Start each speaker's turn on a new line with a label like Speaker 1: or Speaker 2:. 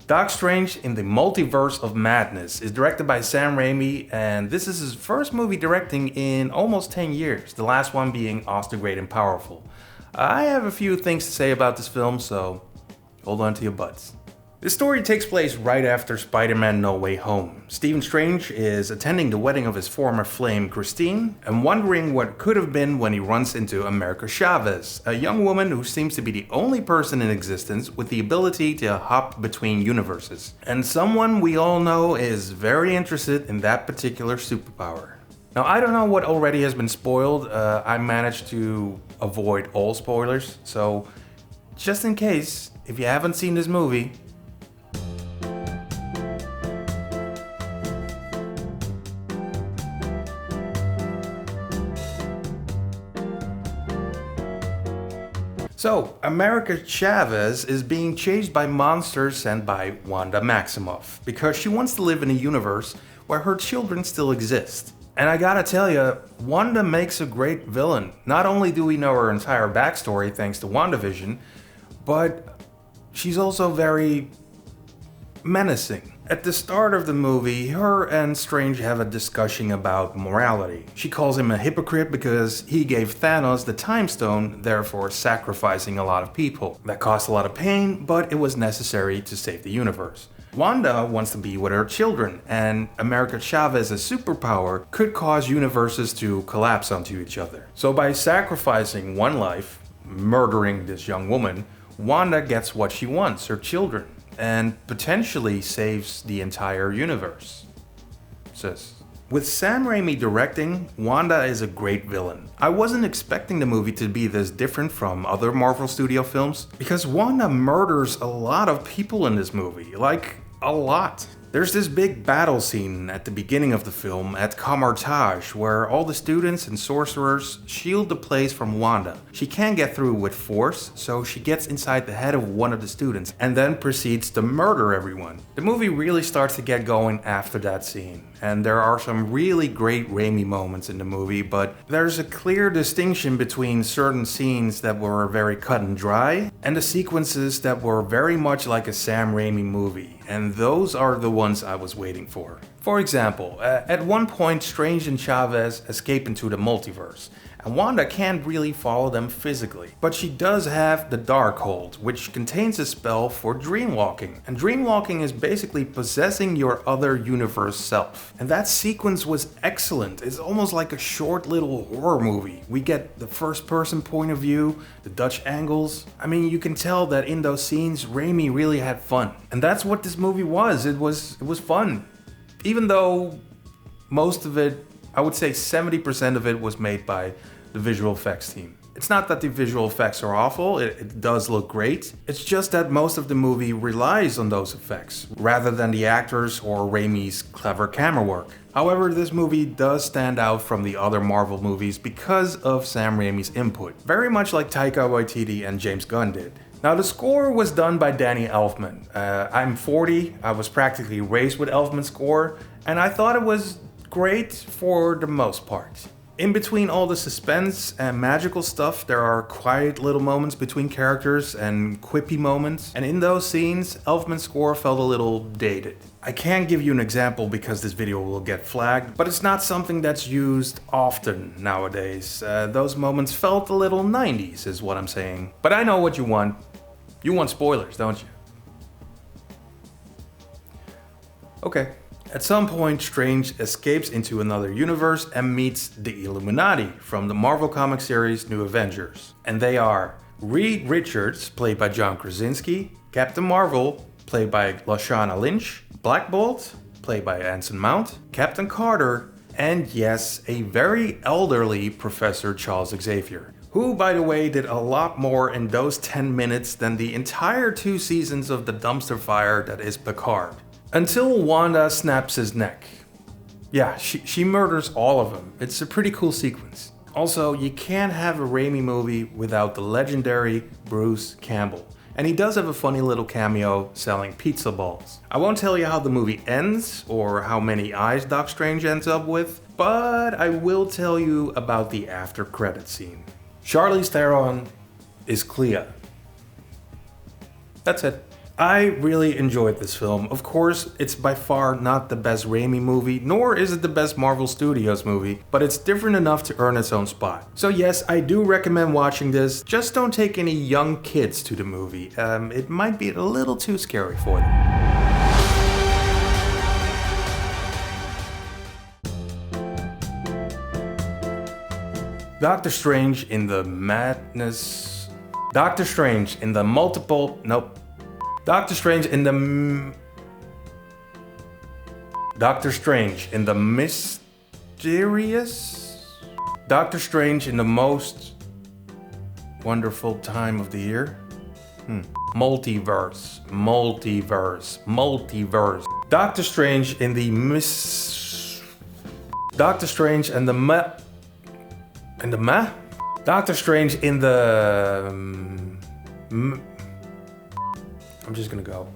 Speaker 1: Doc Strange in the Multiverse of Madness is directed by Sam Raimi, and this is his first movie directing in almost 10 years, the last one being Oz the Great and Powerful. I have a few things to say about this film, so hold on to your butts. The story takes place right after Spider-Man No Way Home. Stephen Strange is attending the wedding of his former flame, Christine, and wondering what could have been when he runs into America Chavez, a young woman who seems to be the only person in existence with the ability to hop between universes, and someone we all know is very interested in that particular superpower. Now, I don't know what already has been spoiled. I managed to avoid all spoilers, so just in case, if you haven't seen this movie, So, America Chavez is being chased by monsters sent by Wanda Maximoff because she wants to live in a universe where her children still exist. And I gotta tell you, Wanda makes a great villain. Not only do we know her entire backstory thanks to WandaVision, but she's also very menacing. At the start of the movie, her and Strange have a discussion about morality. She calls him a hypocrite because he gave Thanos the Time Stone, therefore sacrificing a lot of people. That caused a lot of pain, but it was necessary to save the universe. Wanda wants to be with her children, and America Chavez's superpower could cause universes to collapse onto each other. So by sacrificing one life, murdering this young woman, Wanda gets what she wants, her children, and potentially saves the entire universe. With Sam Raimi directing, Wanda is a great villain. I wasn't expecting the movie to be this different from other Marvel Studio films, because Wanda murders a lot of people in this movie, like a lot. There's this big battle scene at the beginning of the film at Camartage where all the students and sorcerers shield the place from Wanda. She can't get through with force, so she gets inside the head of one of the students and then proceeds to murder everyone. The movie really starts to get going after that scene, and there are some really great Raimi moments in the movie, but there's a clear distinction between certain scenes that were very cut and dry and the sequences that were very much like a Sam Raimi movie, and those are the ones I was waiting for. For example, at one point Strange and Chavez escape into the multiverse, and Wanda can't really follow them physically. But she does have the Darkhold, which contains a spell for dreamwalking. And dreamwalking is basically possessing your other universe self. And that sequence was excellent. It's almost like a short little horror movie. We get the first person point of view, the Dutch angles. I mean, you can tell that in those scenes, Raimi really had fun. And that's what this movie was. It was fun. Even though most of it, I would say 70% of it was made by the visual effects team. It's not that the visual effects are awful, it does look great. It's just that most of the movie relies on those effects, rather than the actors or Raimi's clever camera work. However, this movie does stand out from the other Marvel movies because of Sam Raimi's input, very much like Taika Waititi and James Gunn did. Now, the score was done by Danny Elfman. I'm 40, I was practically raised with Elfman's score, and I thought it was great for the most part. In between all the suspense and magical stuff, there are quiet little moments between characters and quippy moments, and in those scenes, Elfman's score felt a little dated. I can't give you an example because this video will get flagged, but it's not something that's used often nowadays. Those moments felt a little 90s is what I'm saying. But I know what you want. You want spoilers, don't you? Okay. At some point, Strange escapes into another universe and meets the Illuminati from the Marvel comic series New Avengers. And they are Reed Richards, played by John Krasinski, Captain Marvel, played by Lashana Lynch, Black Bolt, played by Anson Mount, Captain Carter, and yes, a very elderly Professor Charles Xavier, who, by the way, did a lot more in those 10 minutes than the entire 2 seasons of the dumpster fire that is Picard. Until Wanda snaps his neck. Yeah, she murders all of them. It's a pretty cool sequence. Also, you can't have a Raimi movie without the legendary Bruce Campbell. And he does have a funny little cameo selling pizza balls. I won't tell you how the movie ends or how many eyes Doc Strange ends up with, but I will tell you about the after credit scene. Charlize Theron is Clea. That's it. I really enjoyed this film. Of course, it's by far not the best Raimi movie, nor is it the best Marvel Studios movie, but it's different enough to earn its own spot. So yes, I do recommend watching this. Just don't take any young kids to the movie. It might be a little too scary for them. Doctor Strange in the Madness. Doctor Strange in the multiple. Nope. Doctor Strange in the. Doctor Strange in the mysterious. Doctor Strange in the most wonderful time of the year. Multiverse. Doctor Strange in the Doctor Strange and the Doctor Strange in the I'm just gonna go.